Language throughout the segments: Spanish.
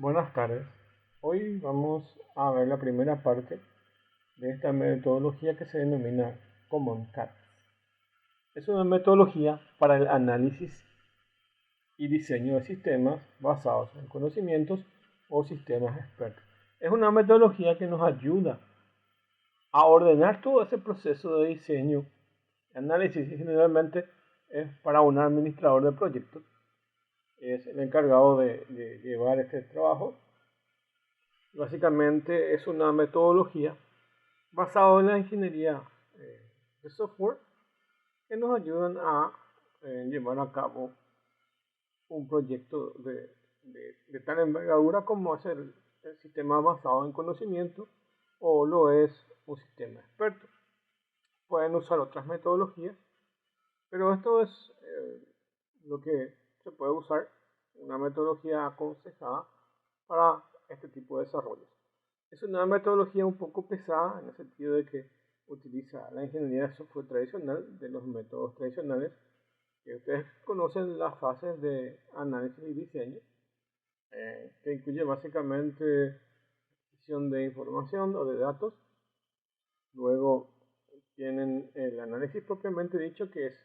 Buenas tardes. Hoy vamos a ver la primera parte de esta metodología que se denomina Common Cat. Es una metodología para el análisis y diseño de sistemas basados en conocimientos o sistemas expertos. Es una metodología que nos ayuda a ordenar todo ese proceso de diseño, análisis, y generalmente es para un administrador de proyectos. Es el encargado de llevar este trabajo. Básicamente es una metodología basada en la ingeniería de software que nos ayudan a llevar a cabo un proyecto de tal envergadura como es el sistema basado en conocimiento o lo es un sistema experto. Pueden usar otras metodologías, pero esto es lo que se puede usar, una metodología aconsejada para este tipo de desarrollos. Es una metodología un poco pesada en el sentido de que utiliza la ingeniería de software tradicional, de los métodos tradicionales, que ustedes conocen las fases de análisis y diseño, que incluye básicamente gestión de información o de datos. Luego tienen el análisis propiamente dicho, que es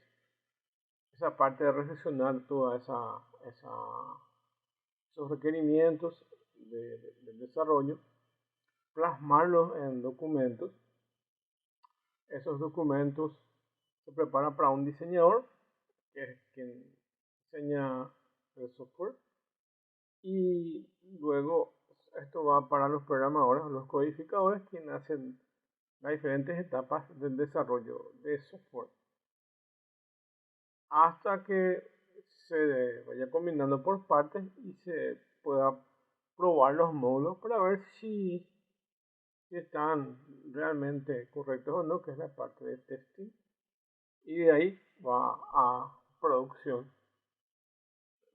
esa parte de reflexionar toda esos requerimientos del desarrollo, plasmarlos en documentos. Esos documentos se preparan para un diseñador, que es quien diseña el software, y luego esto va para los programadores o los codificadores, quienes hacen las diferentes etapas del desarrollo de software, hasta que se vaya combinando por partes y se pueda probar los módulos para ver si están realmente correctos o no, que es la parte de testing, y de ahí va a producción.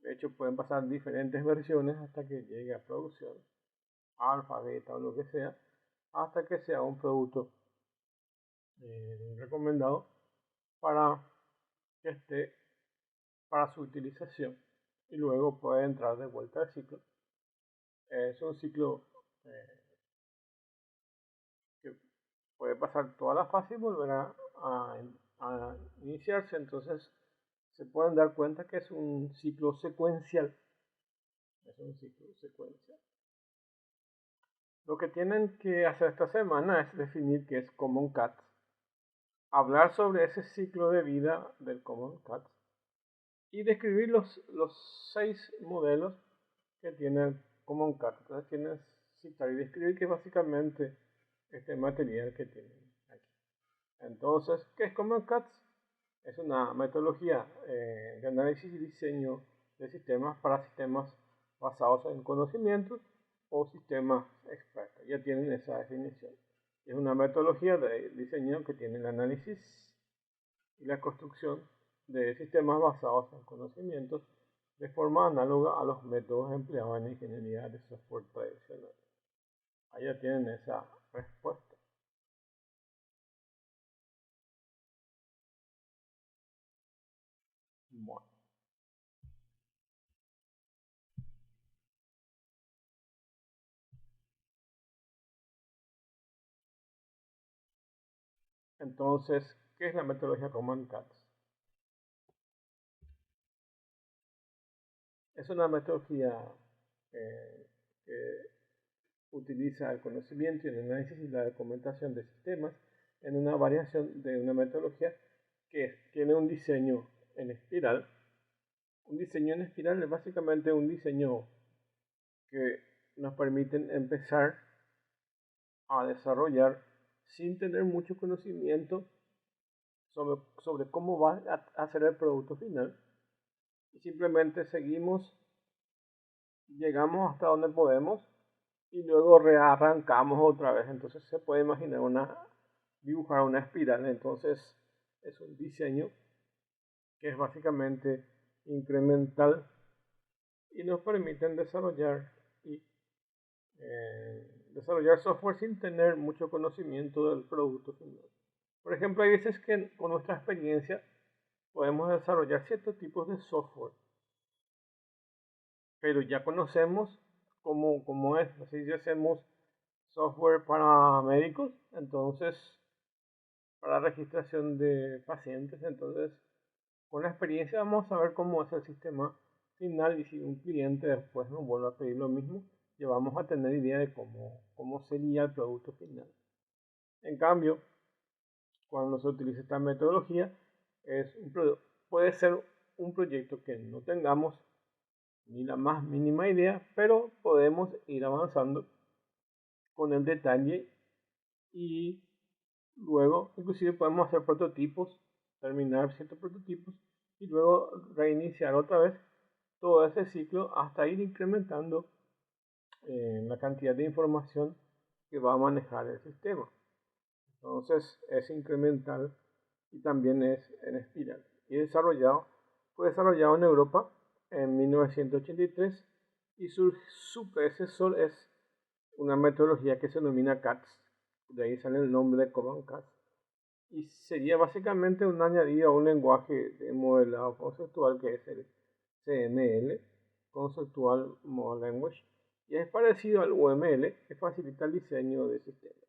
De hecho, pueden pasar diferentes versiones hasta que llegue a producción, alfa, beta o lo que sea, hasta que sea un producto recomendado para que esté para su utilización, y luego puede entrar de vuelta al ciclo. Es un ciclo que puede pasar toda la fase y volver a iniciarse. Entonces se pueden dar cuenta que es un ciclo secuencial. Es un ciclo secuencial. Lo que tienen que hacer esta semana es definir qué es Common Cat, hablar sobre ese ciclo de vida del Common Cat y describir los 6 modelos que tiene el Common Cat. Entonces tienen que citar y describir, que es básicamente este material que tienen aquí. Entonces, ¿qué es Common Cat? Es una metodología de análisis y diseño de sistemas para sistemas basados en conocimientos o sistemas expertos. Ya tienen esa definición. Es una metodología de diseño que tiene el análisis y la construcción de sistemas basados en conocimientos de forma análoga a los métodos empleados en la ingeniería de software tradicional. Allá tienen esa respuesta. Bueno, entonces, ¿qué es la metodología Common Cat? Es una metodología que utiliza el conocimiento y el análisis y la documentación de sistemas en una variación de una metodología que tiene un diseño en espiral. Un diseño en espiral es básicamente un diseño que nos permite empezar a desarrollar sin tener mucho conocimiento sobre cómo va a ser el producto final, y simplemente seguimos, llegamos hasta donde podemos y luego rearrancamos otra vez. Entonces se puede imaginar dibujar una espiral. Entonces es un diseño que es básicamente incremental y nos permiten desarrollar software sin tener mucho conocimiento del producto final. Por ejemplo, hay veces que con nuestra experiencia podemos desarrollar ciertos tipos de software, pero ya conocemos como es. Así si hacemos software para médicos, entonces para registración de pacientes, entonces con la experiencia vamos a ver cómo es el sistema final y si un cliente después nos vuelve a pedir lo mismo, ya vamos a tener idea de cómo sería el producto final. En cambio, cuando se utiliza esta metodología, puede ser un proyecto que no tengamos ni la más mínima idea, pero podemos ir avanzando con el detalle y luego inclusive podemos hacer prototipos, terminar ciertos prototipos y luego reiniciar otra vez todo ese ciclo hasta ir incrementando la cantidad de información que va a manejar el sistema. Entonces es incremental y también es en espiral. Fue desarrollado en Europa en 1983 y su predecesor es una metodología que se denomina CATS, de ahí sale el nombre de Command CATS, y sería básicamente un añadido a un lenguaje de modelado conceptual que es el CML, Conceptual Model Language, y es parecido al UML que facilita el diseño de sistemas.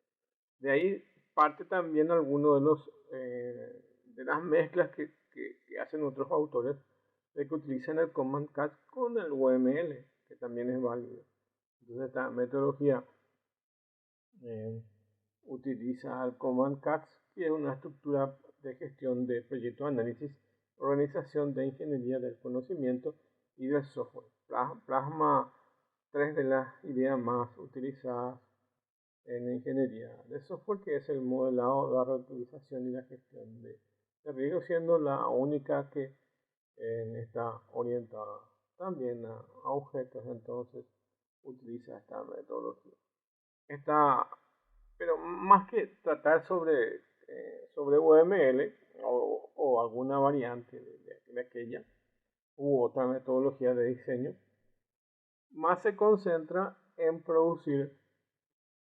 De ahí parte también alguno de las mezclas que hacen otros autores de que utilizan el Command Cat con el UML, que también es válido. Entonces esta metodología eh, utiliza el Command Cat, que es una estructura de gestión de proyectos de análisis, organización de ingeniería del conocimiento y del software. Plasma tres de las ideas más utilizadas en ingeniería de software, que es el modelado, la reutilización y la gestión de riesgos, siendo la única que está orientada también a objetos, entonces utiliza esta metodología. Pero más que tratar sobre UML o alguna variante de aquella u otra metodología de diseño, más se concentra en producir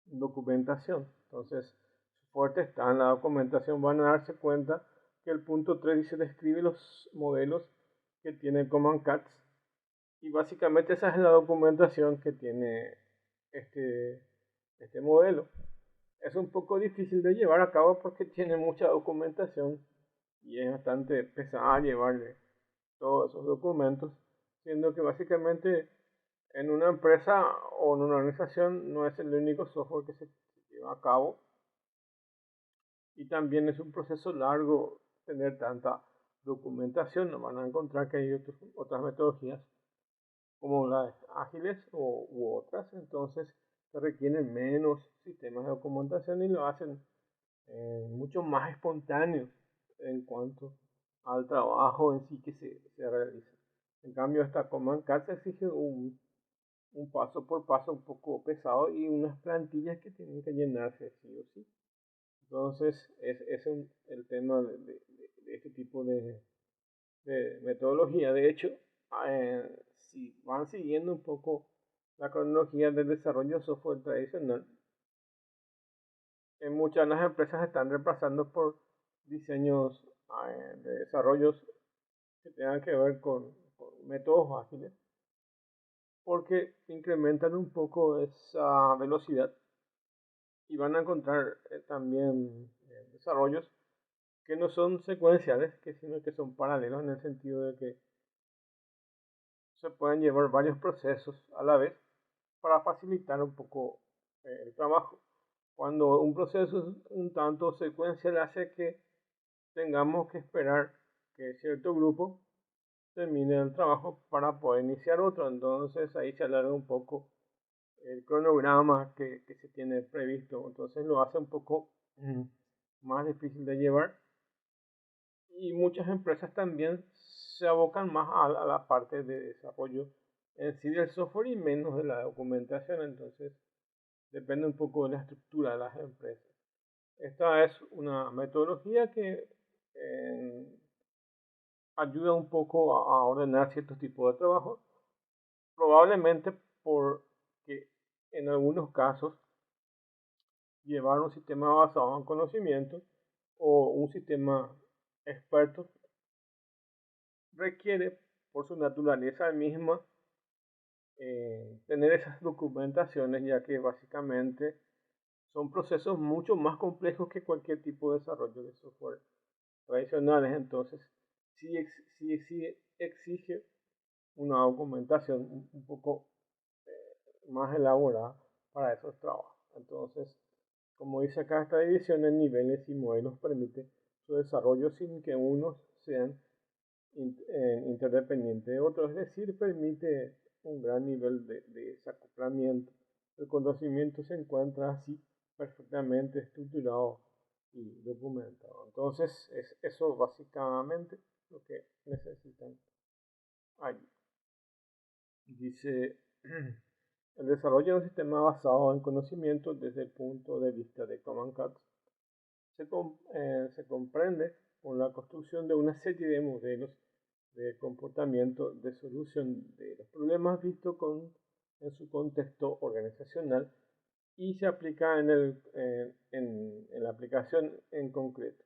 documentación. Entonces, su fuerte está en la documentación. Van a darse cuenta que el punto 3 dice describe los modelos que tiene Command Cats y básicamente esa es la documentación que tiene este, este modelo. Es un poco difícil de llevar a cabo porque tiene mucha documentación y es bastante pesada llevarle todos esos documentos, siendo que básicamente en una empresa o en una organización no es el único software que se lleva a cabo y también es un proceso largo tener tanta documentación. No van a encontrar que hay otras metodologías como las ágiles u otras, entonces se requieren menos sistemas de documentación y lo hacen mucho más espontáneo en cuanto al trabajo en sí que se realiza. En cambio, esta Command Cat exige un paso por paso un poco pesado y unas plantillas que tienen que llenarse sí o sí. Entonces, es el tema de este tipo de metodología. De hecho, si van siguiendo un poco la cronología del desarrollo de software tradicional, en muchas de las empresas están reemplazando por diseños de desarrollos que tengan que ver con métodos ágiles, porque incrementan un poco esa velocidad y van a encontrar también desarrollos que no son secuenciales, sino que son paralelos en el sentido de que se pueden llevar varios procesos a la vez para facilitar un poco el trabajo. Cuando un proceso es un tanto secuencial hace que tengamos que esperar que cierto grupo termine el trabajo para poder iniciar otro. Entonces ahí se alarga un poco el cronograma que se tiene previsto. Entonces lo hace un poco más difícil de llevar. Y muchas empresas también se abocan más a la parte de desarrollo en sí del software y menos de la documentación. Entonces depende un poco de la estructura de las empresas. Esta es una metodología que eh, ayuda un poco a ordenar ciertos tipos de trabajo, probablemente porque en algunos casos llevar un sistema basado en conocimiento o un sistema experto requiere por su naturaleza misma tener esas documentaciones, ya que básicamente son procesos mucho más complejos que cualquier tipo de desarrollo de software tradicionales. Entonces sí exige una documentación un poco más elaborada para esos trabajos. Entonces, como dice acá, esta división en niveles y modelos permite su desarrollo sin que unos sean interdependientes de otros, es decir, permite un gran nivel de desacoplamiento. El conocimiento se encuentra así perfectamente estructurado y documentado. Entonces, es eso básicamente lo que necesitan allí. Dice, el desarrollo de un sistema basado en conocimiento desde el punto de vista de Common Cuts se comprende con la construcción de una serie de modelos de comportamiento de solución de los problemas vistos en su contexto organizacional y se aplica en la aplicación en concreto.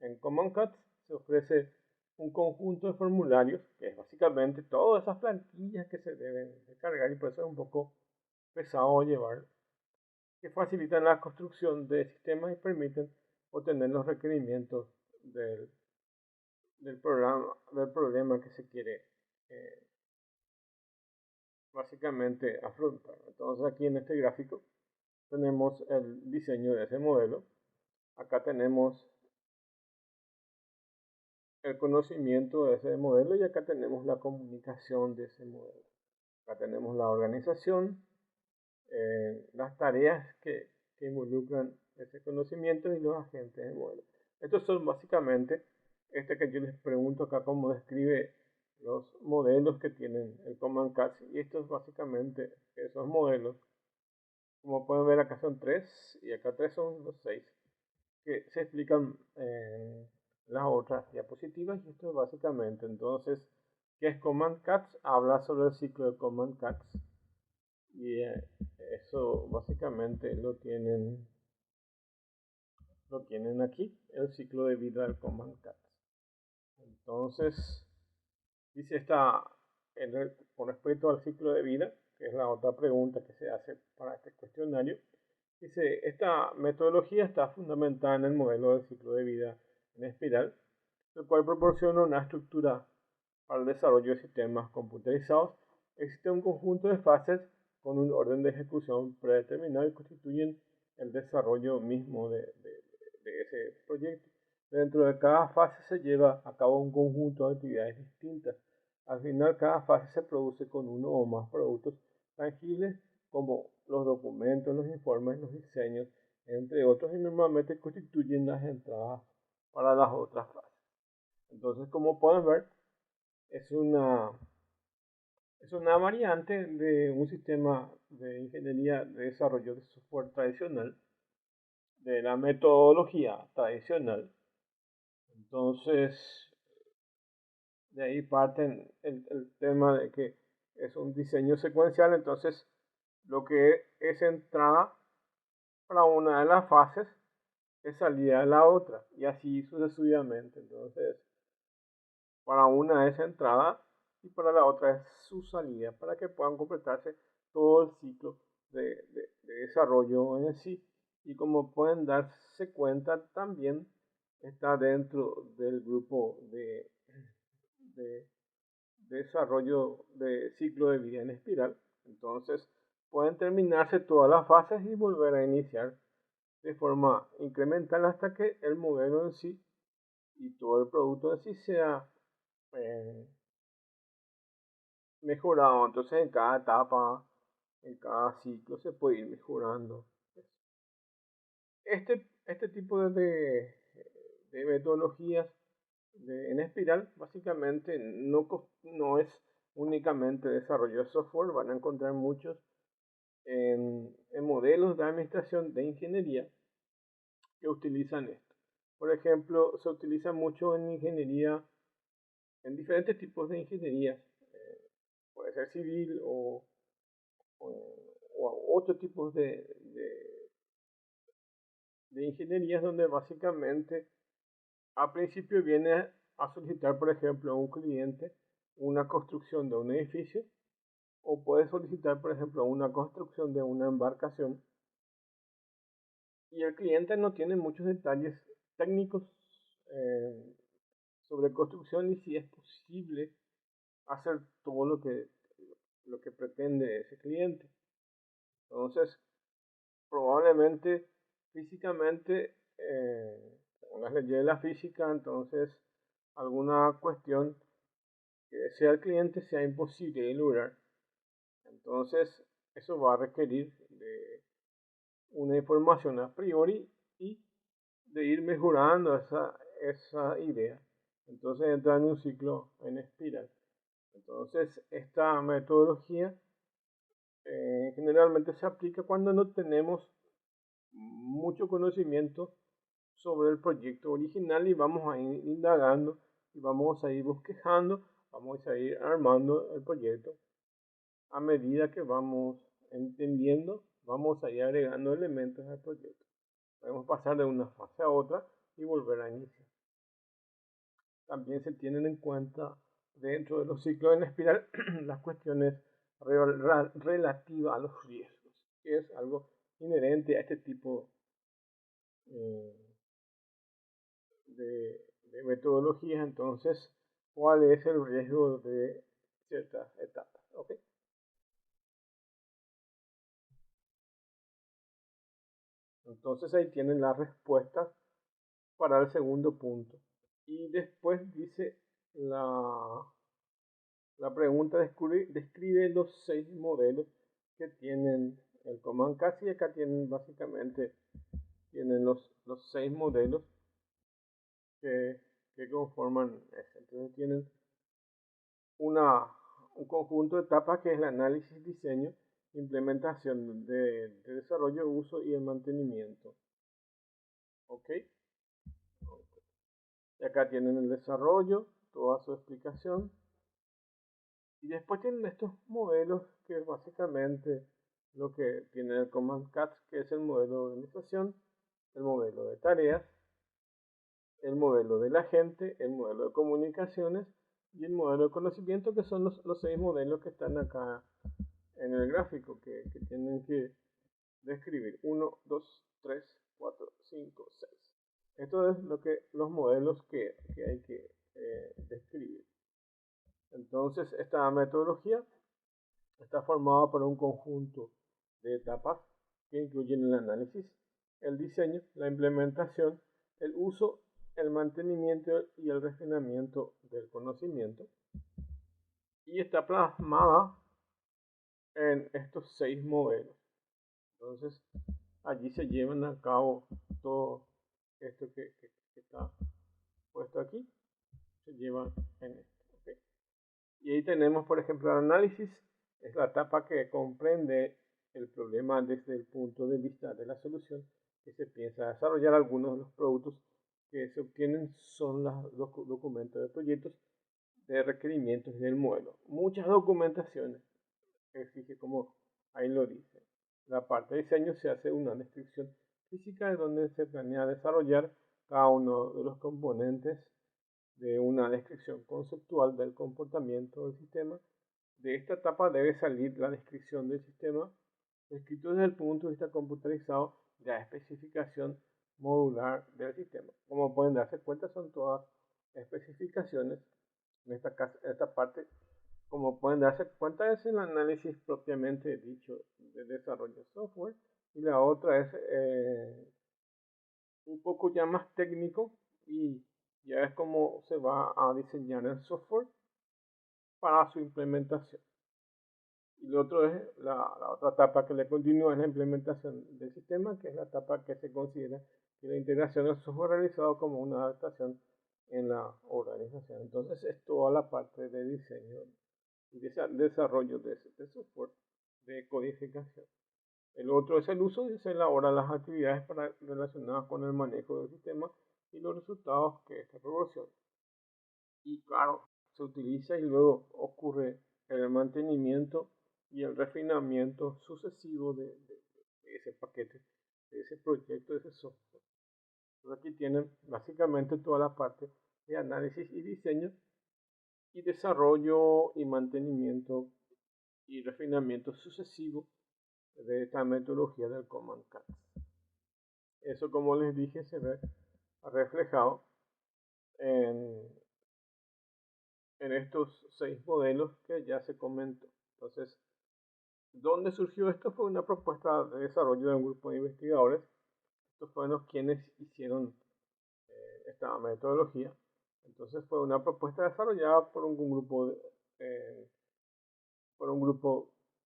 En Common Cuts se ofrece un conjunto de formularios, que es básicamente todas esas plantillas que se deben descargar y por eso es un poco pesado llevar, que facilitan la construcción de sistemas y permiten obtener los requerimientos del, del problema que se quiere eh, básicamente afrontar. Entonces aquí en este gráfico tenemos el diseño de ese modelo. Acá tenemos el conocimiento de ese modelo y acá tenemos la comunicación de ese modelo. Acá tenemos la organización, las tareas que involucran ese conocimiento y los agentes del modelo. Estos son básicamente, que yo les pregunto acá cómo describe los modelos que tienen el Common Cuts, y estos básicamente esos modelos. Como pueden ver, acá son 3 y acá 3 son los 6 que se explican en las otras diapositivas. Y esto es básicamente, entonces, ¿qué es Command Cuts? Habla sobre el ciclo de Command Cuts y eso básicamente lo tienen aquí, el ciclo de vida del Command Cuts. Entonces, dice con respecto al ciclo de vida, que es la otra pregunta que se hace para este cuestionario, dice, esta metodología está fundamentada en el modelo del ciclo de vida en espiral, el cual proporciona una estructura para el desarrollo de sistemas computarizados. Existe un conjunto de fases con un orden de ejecución predeterminado y constituyen el desarrollo mismo de ese proyecto. Dentro de cada fase se lleva a cabo un conjunto de actividades distintas. Al final, cada fase se produce con uno o más productos tangibles como los documentos, los informes, los diseños, entre otros, y normalmente constituyen las entradas para las otras fases. Entonces, como pueden ver, es una, es una variante de un sistema de ingeniería de desarrollo de software tradicional, de la metodología tradicional. Entonces, de ahí parten el tema de que es un diseño secuencial. Entonces, lo que es entrada para una de las fases es salida de la otra, y así sucesivamente. Entonces, para una es entrada y para la otra es su salida, para que puedan completarse todo el ciclo de desarrollo en sí. Y como pueden darse cuenta, también está dentro del grupo de desarrollo de ciclo de vida en espiral. Entonces, pueden terminarse todas las fases y volver a iniciar de forma incremental hasta que el modelo en sí y todo el producto en sí sea eh, mejorado. Entonces, en cada etapa, en cada ciclo se puede ir mejorando. Este tipo de metodologías en espiral básicamente no es únicamente desarrollo de software. Van a encontrar muchos en modelos de administración de ingeniería que utilizan esto. Por ejemplo, se utiliza mucho en ingeniería, en diferentes tipos de ingeniería. Puede ser civil o otro tipo de ingenierías, donde básicamente a principio viene a solicitar, por ejemplo, a un cliente una construcción de un edificio, o puede solicitar, por ejemplo, una construcción de una embarcación y el cliente no tiene muchos detalles técnicos eh, sobre construcción y si es posible hacer todo lo que pretende ese cliente. Entonces, probablemente físicamente, según las leyes de la física, entonces alguna cuestión que sea el cliente sea imposible de lograr. Entonces, eso va a requerir de una información a priori y de ir mejorando esa idea. Entonces entra en un ciclo en espiral. Entonces, esta metodología generalmente se aplica cuando no tenemos mucho conocimiento sobre el proyecto original y vamos a ir indagando y vamos a ir bosquejando, vamos a ir armando el proyecto. A medida que vamos entendiendo, vamos a ir agregando elementos al proyecto. Podemos pasar de una fase a otra y volver a iniciar. También se tienen en cuenta dentro de los ciclos en espiral las cuestiones relativas a los riesgos, que es algo inherente a este tipo eh, de metodologías. Entonces, ¿cuál es el riesgo de ciertas etapas? ¿Okay? Entonces ahí tienen la respuesta para el segundo punto. Y después dice la pregunta describe los 6 modelos que tienen el Command Cast y acá tienen básicamente los 6 modelos que, que conforman ese. Entonces tienen un conjunto de etapas que es el análisis, diseño, implementación de desarrollo, uso y el mantenimiento. ¿Ok? Y acá tienen el desarrollo, toda su explicación. Y después tienen estos modelos que es básicamente lo que tiene el Command Cat, que es el modelo de organización, el modelo de tareas, el modelo de la gente, el modelo de comunicaciones y el modelo de conocimiento, que son los 6 modelos que están acá en el gráfico, que tienen que describir. 1, 2, 3, 4, 5, 6. Esto es los modelos que hay que describir. Entonces, esta metodología está formada por un conjunto de etapas que incluyen el análisis, el diseño, la implementación, el uso, el mantenimiento y el refinamiento del conocimiento. Y está plasmada en estos 6 modelos. Entonces, allí se llevan a cabo todo esto que está puesto aquí, se lleva en esto. ¿Okay? Y ahí tenemos, por ejemplo, el análisis, es la etapa que comprende el problema desde el punto de vista de la solución que se piensa desarrollar. Algunos de los productos que se obtienen son los documentos de proyectos de requerimientos del modelo. Muchas documentaciones exige, como ahí lo dice. La parte de diseño se hace una descripción física de donde se planea desarrollar cada uno de los componentes de una descripción conceptual del comportamiento del sistema. De esta etapa debe salir la descripción del sistema, escrito desde el punto de vista computarizado, de la especificación modular del sistema. Como pueden darse cuenta, son todas especificaciones. En esta parte, como pueden darse cuenta, es el análisis propiamente dicho de desarrollo de software, y la otra es un poco ya más técnico y ya es como se va a diseñar el software para su implementación. Y lo otro es la otra etapa que le continúa, es la implementación del sistema, que es la etapa que se considera que la integración del software realizado como una adaptación en la organización. Entonces es toda la parte de diseño y desarrollo de software, de codificación. El otro es el uso y se elaboran las actividades relacionadas con el manejo del sistema y los resultados que este proporciona. Y claro, se utiliza y luego ocurre el mantenimiento y el refinamiento sucesivo de ese paquete, de ese proyecto, de ese software. Entonces aquí tienen básicamente toda la parte de análisis y diseño y desarrollo y mantenimiento y refinamiento sucesivo de esta metodología del Command Cat. Eso, como les dije, se ve reflejado en, en estos 6 modelos que ya se comentó. Entonces, ¿dónde surgió esto? Fue una propuesta de desarrollo de un grupo de investigadores. Estos fueron los quienes hicieron esta metodología. Entonces fue una propuesta desarrollada por un grupo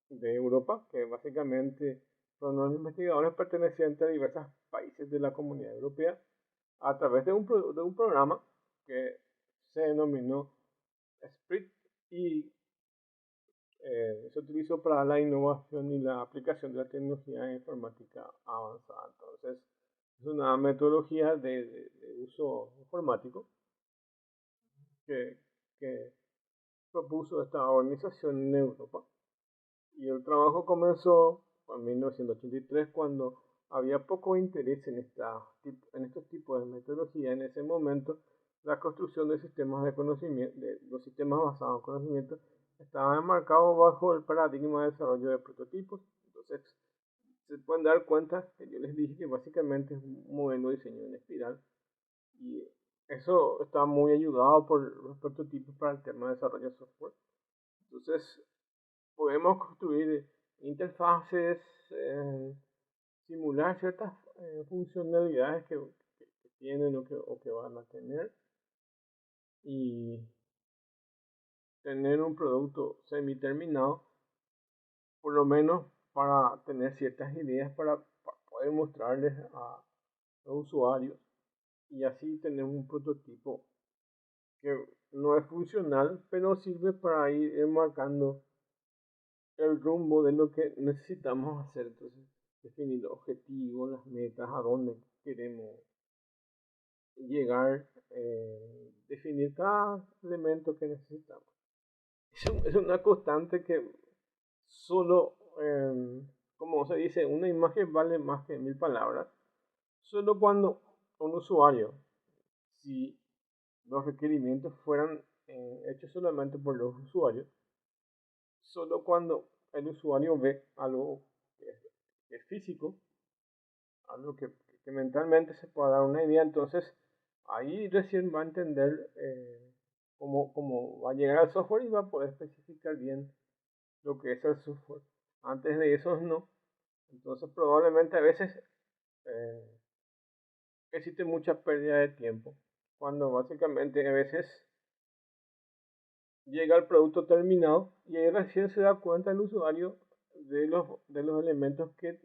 de Europa, que básicamente fueron los investigadores pertenecientes a diversos países de la Comunidad Europea, a través de un programa que se denominó SPRIT y se utilizó para la innovación y la aplicación de la tecnología informática avanzada. Entonces, es una metodología de uso informático que, que propuso esta organización en Europa. Y el trabajo comenzó en 1983, cuando había poco interés en estos tipos de metodología. En ese momento, la construcción de sistemas de conocimiento, de los sistemas basados en conocimiento, estaba enmarcado bajo el paradigma de desarrollo de prototipos. Entonces, se pueden dar cuenta que yo les dije que básicamente es un modelo de diseño en espiral, y eso está muy ayudado por los prototipos para el tema de desarrollo de software. Entonces, podemos construir interfaces, simular ciertas funcionalidades que tienen o que van a tener, y tener un producto semi-terminado, por lo menos para tener ciertas ideas para poder mostrarles a los usuarios, y así tener un prototipo que no es funcional, pero sirve para ir enmarcando el rumbo de lo que necesitamos hacer. Entonces, definir los objetivos, las metas, a dónde queremos llegar, definir cada elemento que necesitamos. Es una constante que solo, como se dice, una imagen vale más que 1000 palabras. Solo cuando un usuario, si los requerimientos fueran hechos solamente por los usuarios, solo cuando el usuario ve algo que es físico, algo que mentalmente se pueda dar una idea, entonces ahí recién va a entender cómo va a llegar al software y va a poder especificar bien lo que es el software. Antes de eso no. Entonces probablemente a veces eh, existe mucha pérdida de tiempo, cuando básicamente a veces llega el producto terminado y ahí recién se da cuenta el usuario de los elementos que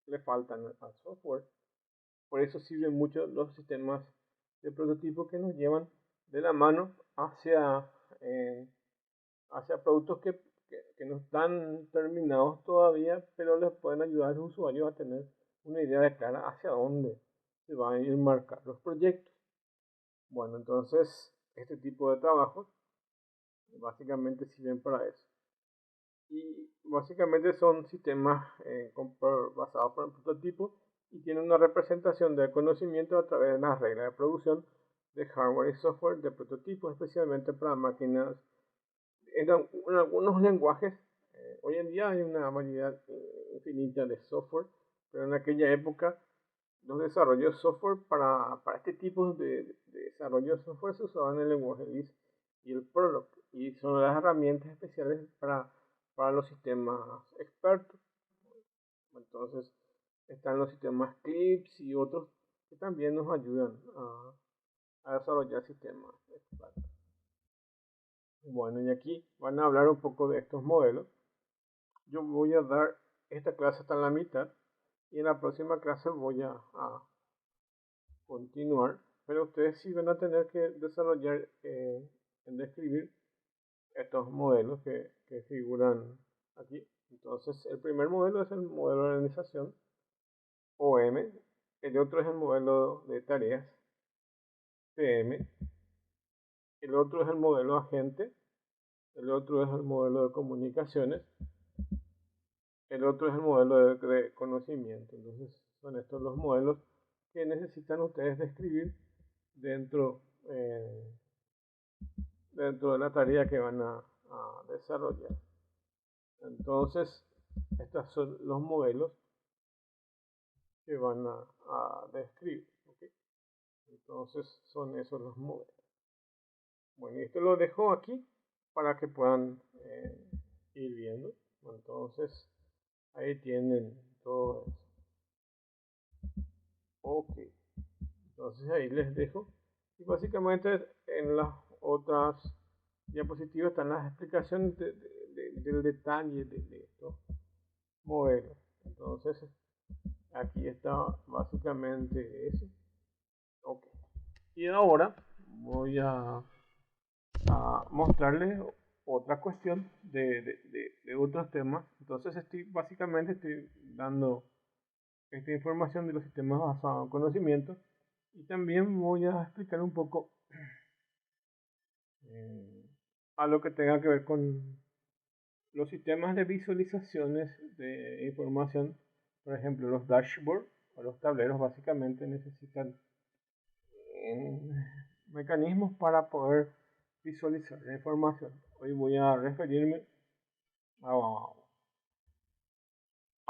le faltan al software. Por eso sirven mucho los sistemas de prototipo, que nos llevan de la mano hacia productos que no están terminados todavía, pero les pueden ayudar a los usuarios a tener una idea de clara hacia dónde se van a ir marcar los proyectos. Bueno, entonces este tipo de trabajos básicamente sirven para eso. Y básicamente son sistemas basados en prototipos, y tienen una representación del conocimiento a través de las reglas de producción de hardware y software de prototipos, especialmente para máquinas. En algunos lenguajes, hoy en día hay una variedad infinita de software, pero en aquella época los desarrollos de software para este tipo de desarrollo de software se usaban en el lenguaje Lisp y el Prolog, y son las herramientas especiales para los sistemas expertos. Entonces están los sistemas Eclipse y otros que también nos ayudan a desarrollar sistemas expertos. Bueno, y aquí van a hablar un poco de estos modelos. Yo voy a dar esta clase hasta la mitad, y en la próxima clase voy a continuar, pero ustedes sí van a tener que desarrollar, describir estos modelos que figuran aquí. Entonces, el primer modelo es el modelo de organización, OM. El otro es el modelo de tareas, TM. El otro es el modelo agente. El otro es el modelo de comunicaciones. El otro es el modelo de conocimiento. Entonces, son estos los modelos que necesitan ustedes describir dentro, dentro de la tarea que van a desarrollar. Entonces, estos son los modelos que van a describir. ¿Okay? Entonces, son esos los modelos. Bueno, y esto lo dejo aquí para que puedan ir viendo. Entonces, ahí tienen todo eso. Ok, entonces ahí les dejo. Y básicamente en las otras diapositivas están las explicaciones del detalle de estos modelos. Entonces, aquí está básicamente eso. Ok, y ahora voy a mostrarles otra cuestión de otros temas. Entonces básicamente estoy dando esta información de los sistemas basados en conocimiento y también voy a explicar un poco a lo que tenga que ver con los sistemas de visualizaciones de información. Por ejemplo, los dashboards o los tableros básicamente necesitan mecanismos para poder visualizar la información. Hoy voy a referirme a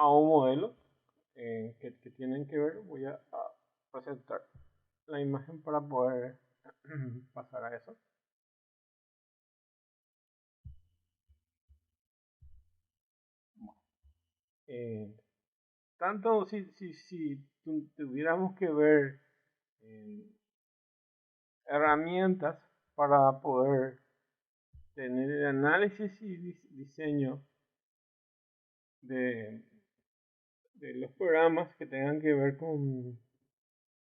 un modelo que tienen que ver. Voy a presentar la imagen para poder pasar a eso. Eh, tanto si tuviéramos que ver herramientas para poder tener el análisis y diseño de los programas que tengan que ver con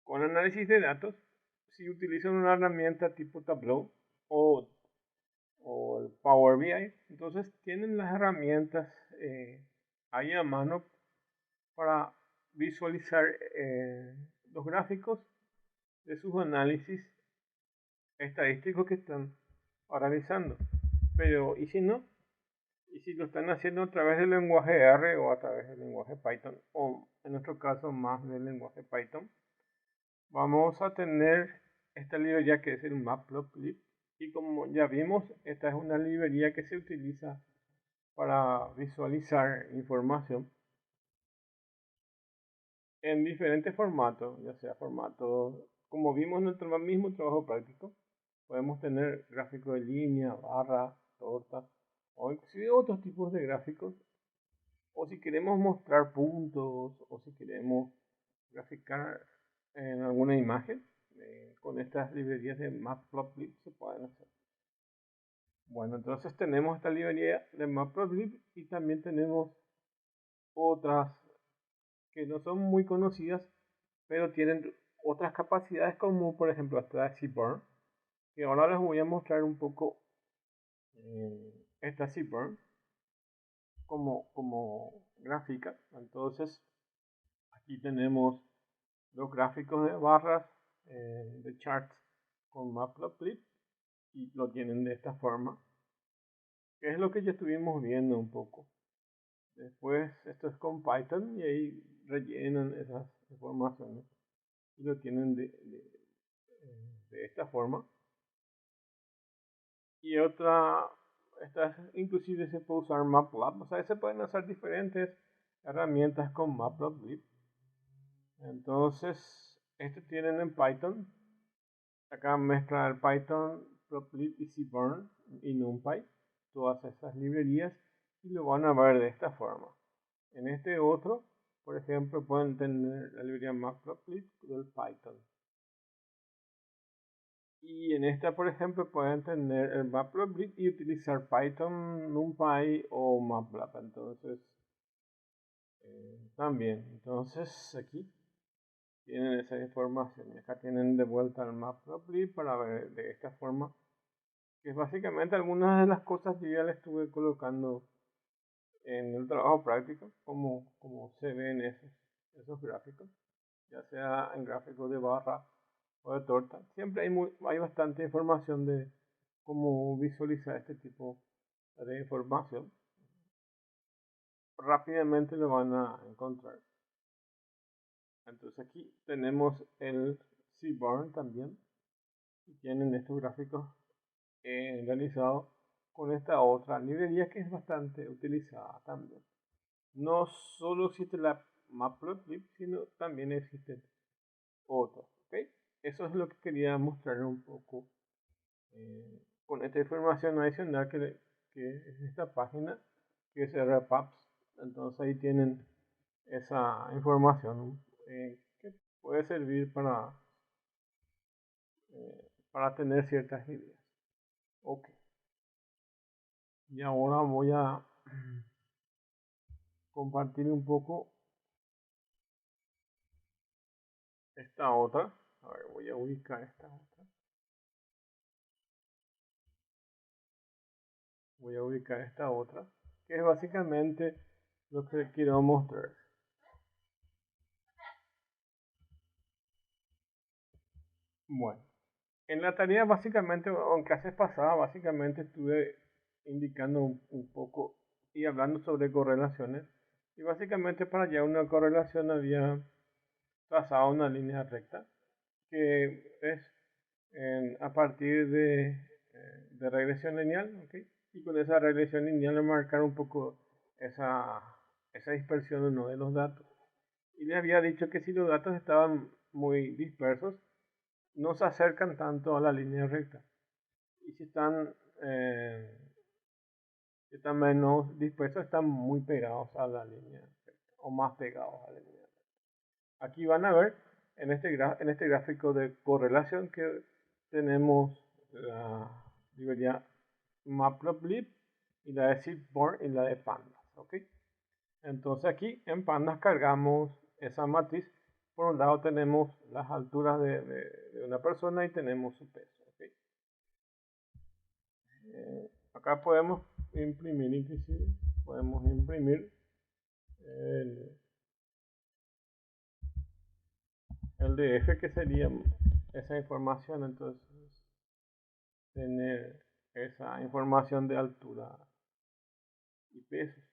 análisis de datos, si utilizan una herramienta tipo Tableau o el Power BI, entonces tienen las herramientas ahí a mano para visualizar los gráficos de sus análisis estadísticos que están realizando. Pero, ¿y si no? ¿Y si lo están haciendo a través del lenguaje R o a través del lenguaje Python? O en nuestro caso más del lenguaje Python. Vamos a tener esta librería que es el Matplotlib. Y como ya vimos, esta es una librería que se utiliza para visualizar información en diferentes formatos, ya sea formatos, como vimos en nuestro mismo trabajo práctico, podemos tener gráficos de línea, barra, torta, o inclusive otros tipos de gráficos, o si queremos mostrar puntos, o si queremos graficar en alguna imagen, con estas librerías de Matplotlib se pueden hacer. Bueno, entonces tenemos esta librería de Matplotlib y también tenemos otras que no son muy conocidas, pero tienen otras capacidades como por ejemplo esta Seaborn, que ahora les voy a mostrar un poco esta Seaborn como gráfica. Entonces aquí tenemos los gráficos de barras de charts con Matplotlib y lo tienen de esta forma, que es lo que ya estuvimos viendo un poco. Después esto es con Python y ahí rellenan esas informaciones y lo tienen de esta forma. Y otra, estas inclusive se puede usar MATLAB, o sea, se pueden usar diferentes herramientas con Matplotlib. Entonces, este tienen en Python. Acá mezcla el Python, Plotlib y Seaborn y NumPy, todas esas librerías, y lo van a ver de esta forma. En este otro, por ejemplo, pueden tener la librería Matplotlib del Python. Y en esta, por ejemplo, pueden tener el Matplotlib y utilizar Python, NumPy o MATLAB. Entonces, también. Entonces, aquí tienen esa información. Y acá tienen de vuelta el Matplotlib para ver de esta forma. Que básicamente algunas de las cosas yo ya le estuve colocando en el trabajo práctico, como se ven esos gráficos, ya sea en gráficos de barra o de torta. Siempre hay bastante información de cómo visualizar este tipo de información. Rápidamente lo van a encontrar. Entonces aquí tenemos el Seaborn también. Y tienen estos gráficos realizados con esta otra librería que es bastante utilizada también. No solo existe la Matplotlib, sino también existen otras. ¿Okay? Eso es lo que quería mostrarles un poco con esta información adicional que es esta página, que es RPAPS. Entonces ahí tienen esa información que puede servir para tener ciertas ideas. Ok. Y ahora voy a compartir un poco esta otra. A ver, voy a ubicar esta otra. Voy a ubicar esta otra, que es básicamente lo que quiero mostrar. Bueno, en la tarea básicamente, o en clases pasadas, básicamente estuve indicando un poco y hablando sobre correlaciones. Y básicamente para hallar una correlación había trazado una línea recta, que es a partir de regresión lineal, ¿okay? Y con esa regresión lineal marcar un poco esa dispersión o no de los datos. Y le había dicho que si los datos estaban muy dispersos, no se acercan tanto a la línea recta. Y si están menos dispersos, están muy pegados a la línea recta, o más pegados a la línea recta. Aquí van a ver en este gráfico de correlación que tenemos la librería Matplotlib y la de Seedborn y la de Pandas. ¿Okay? Entonces aquí en Pandas cargamos esa matriz. Por un lado tenemos las alturas de una persona y tenemos su peso. ¿Okay? Acá podemos imprimir, inclusive, podemos imprimir el DF, que sería esa información. Entonces tener esa información de altura y pesos.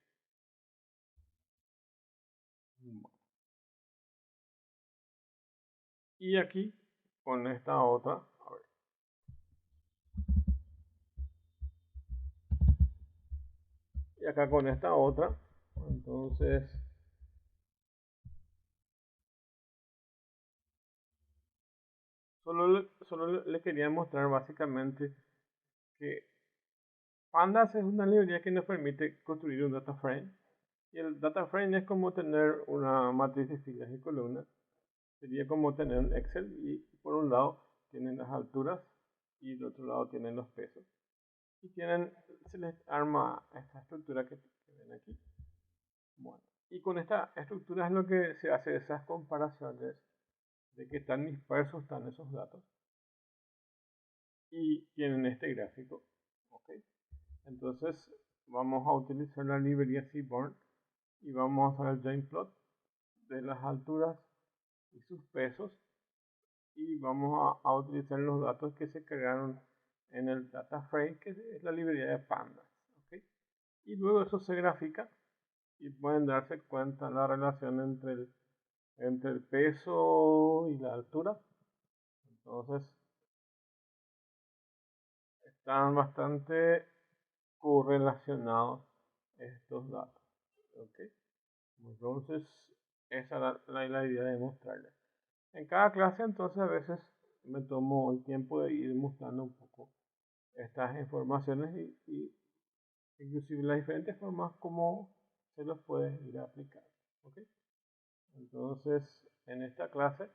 Y aquí con esta otra, a ver. Y acá con esta otra, entonces solo le quería mostrar básicamente que Pandas es una librería que nos permite construir un data frame. Y el data frame es como tener una matriz de filas y columnas. Sería como tener un Excel y por un lado tienen las alturas y del otro lado tienen los pesos. Y se les arma esta estructura que ven aquí. Bueno, y con esta estructura es lo que se hace esas comparaciones de que tan dispersos están esos datos y tienen este gráfico. ¿Okay? Entonces vamos a utilizar la librería Seedborn y vamos a hacer el join plot de las alturas y sus pesos y vamos a utilizar los datos que se crearon en el data frame, que es la librería de pandas. ¿Okay? Y luego eso se grafica y pueden darse cuenta la relación entre el peso y la altura. Entonces están bastante correlacionados estos datos. ¿Okay? Entonces esa es la idea de mostrarles. En cada clase entonces a veces me tomo el tiempo de ir mostrando un poco estas informaciones y inclusive las diferentes formas como se los puede ir a aplicar. ¿Okay? Entonces en esta clase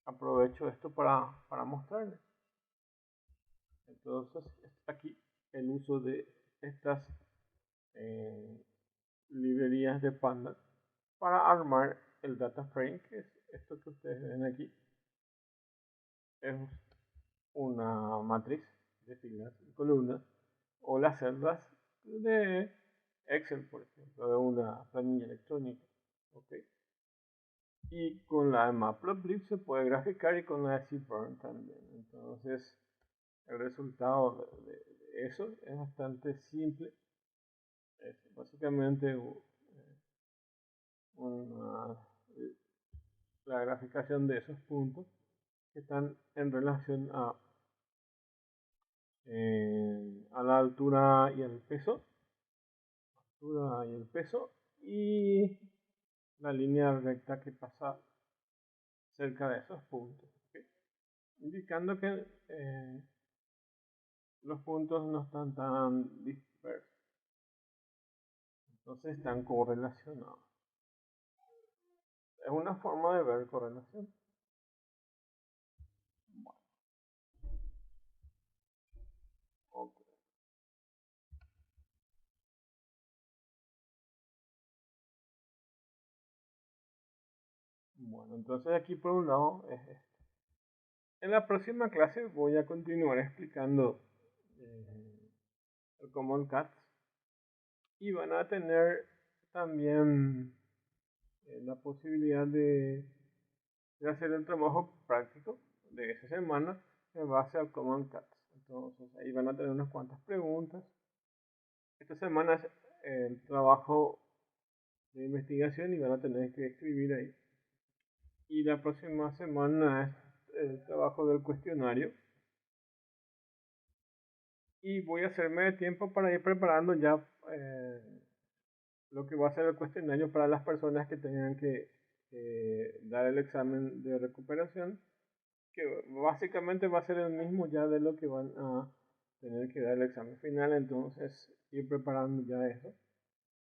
aprovecho esto para mostrarles. Entonces aquí el uso de estas librerías de Panda para armar el data frame, que es esto que ustedes ven aquí. Es una matriz de filas y columnas o las celdas de Excel, por ejemplo, de una planilla electrónica. ¿Okay? Y con la de Matplotlib se puede graficar y con la de Seedborn también. Entonces el resultado de eso es bastante simple. Es básicamente una, la graficación de esos puntos que están en relación a a la altura y el peso, y la línea recta que pasa cerca de esos puntos, ¿ok? Indicando que los puntos no están tan dispersos, entonces están correlacionados. Es una forma de ver correlación. Bueno, ok. Bueno, entonces aquí por un lado es esto. En la próxima clase voy a continuar explicando el Common Cats y van a tener también la posibilidad de hacer el trabajo práctico de esa semana en base al Common Cats. Entonces ahí van a tener unas cuantas preguntas. Esta semana es el trabajo de investigación y van a tener que escribir ahí. Y la próxima semana es el trabajo del cuestionario. Y voy a hacerme de tiempo para ir preparando ya lo que va a ser el cuestionario para las personas que tengan que dar el examen de recuperación, que básicamente va a ser el mismo ya de lo que van a tener que dar el examen final. Entonces ir preparando ya eso.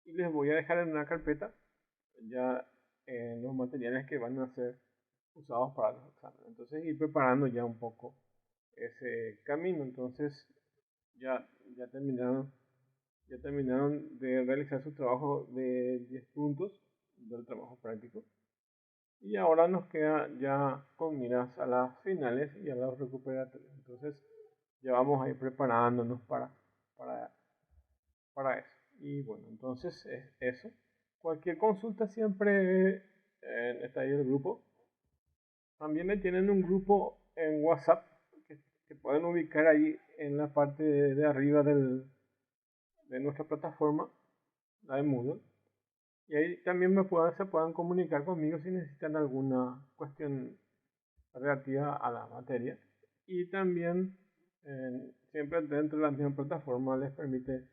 Y les voy a dejar en una carpeta ya los materiales que van a ser usados para los exámenes. Entonces ir preparando ya un poco ese camino. Entonces ya, ya terminaron de realizar su trabajo de 10 puntos del trabajo práctico. Y ahora nos queda ya con miras a las finales y a los recuperatorios. Entonces ya vamos a ir preparándonos para, para eso. Y bueno, entonces es eso. Cualquier consulta siempre está ahí el grupo. También me tienen un grupo en WhatsApp que pueden ubicar ahí en la parte de arriba de nuestra plataforma, la de Moodle. Y ahí también se puedan comunicar conmigo si necesitan alguna cuestión relativa a la materia. Y también siempre dentro de la misma plataforma les permite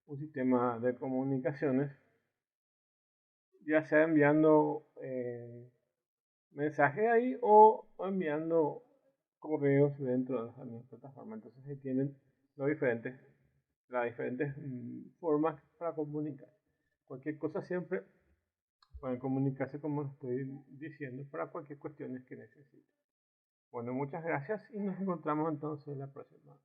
un sistema de comunicaciones, ya sea enviando mensajes ahí o enviando correos dentro de esa misma plataforma. Entonces ahí tienen las diferentes formas para comunicar. Cualquier cosa siempre pueden comunicarse como lo estoy diciendo para cualquier cuestión que necesiten. Bueno, muchas gracias y nos encontramos entonces en la próxima.